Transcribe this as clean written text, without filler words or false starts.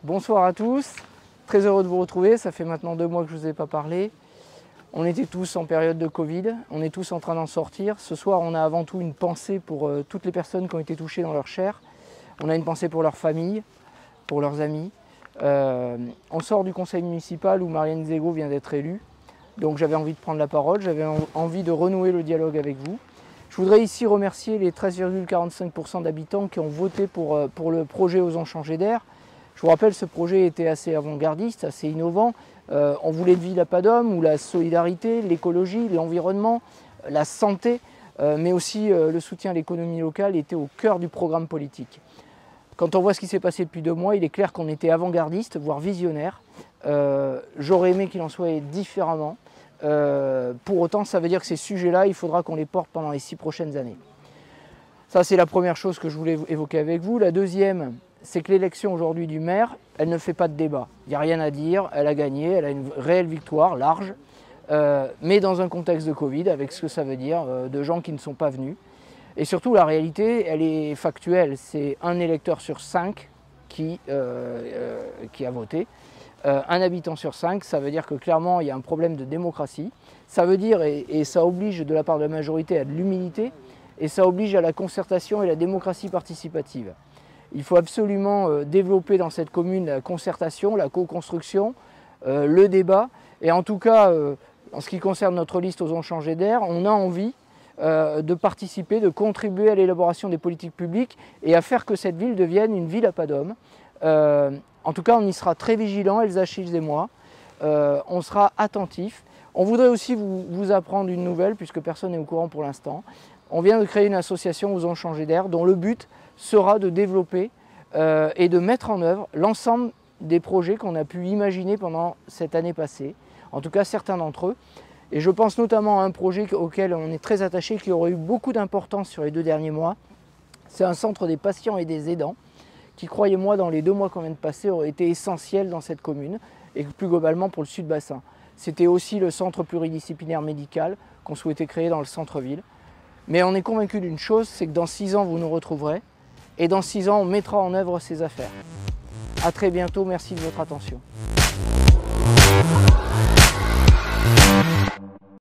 Bonsoir à tous, très heureux de vous retrouver, ça fait maintenant 2 mois que je ne vous ai pas parlé. On était tous en période de Covid, on est tous en train d'en sortir. Ce soir, on a avant tout une pensée pour toutes les personnes qui ont été touchées dans leur chair. On a une pensée pour leurs familles, pour leurs amis. On sort du conseil municipal où Marianne Zego vient d'être élue. Donc j'avais envie de prendre la parole, j'avais envie de renouer le dialogue avec vous. Je voudrais ici remercier les 13,45% d'habitants qui ont voté pour le projet Osons changer d'air. Je vous rappelle, ce projet était assez avant-gardiste, assez innovant. On voulait une ville à pas d'homme où la solidarité, l'écologie, l'environnement, la santé, mais aussi le soutien à l'économie locale était au cœur du programme politique. Quand on voit ce qui s'est passé depuis 2 mois, il est clair qu'on était avant-gardiste, voire visionnaire. J'aurais aimé qu'il en soit différemment. Pour autant, ça veut dire que ces sujets-là, il faudra qu'on les porte pendant les 6 prochaines années. Ça, c'est la première chose que je voulais évoquer avec vous. La deuxième, c'est que l'élection aujourd'hui du maire, elle ne fait pas de débat. Il n'y a rien à dire, elle a gagné, elle a une réelle victoire, large, mais dans un contexte de Covid, avec ce que ça veut dire, de gens qui ne sont pas venus. Et surtout, la réalité, elle est factuelle. C'est 1 électeur sur 5 qui a voté. 1 habitant sur 5, ça veut dire que clairement, il y a un problème de démocratie. Ça veut dire, et ça oblige de la part de la majorité à de l'humilité, et ça oblige à la concertation et la démocratie participative. Il faut absolument développer dans cette commune la concertation, la co-construction, le débat. Et en tout cas, en ce qui concerne notre liste Osons changer d'air, on a envie de participer, de contribuer à l'élaboration des politiques publiques et à faire que cette ville devienne une ville à pas d'homme. En tout cas, on y sera très vigilants, Elsa Chiles et moi. On sera attentifs. On voudrait aussi vous apprendre une nouvelle, puisque personne n'est au courant pour l'instant. On vient de créer une association Osons changer d'air, dont le but sera de développer et de mettre en œuvre l'ensemble des projets qu'on a pu imaginer pendant cette année passée, en tout cas certains d'entre eux. Et je pense notamment à un projet auquel on est très attaché, qui aurait eu beaucoup d'importance sur les 2 derniers mois. C'est un centre des patients et des aidants, qui, croyez-moi, dans les 2 mois qu'on vient de passer, aurait été essentiel dans cette commune, et plus globalement pour le Sud-Bassin. C'était aussi le centre pluridisciplinaire médical qu'on souhaitait créer dans le centre-ville. Mais on est convaincu d'une chose, c'est que dans 6 ans, vous nous retrouverez. Et dans 6 ans, on mettra en œuvre ces affaires. À très bientôt, merci de votre attention.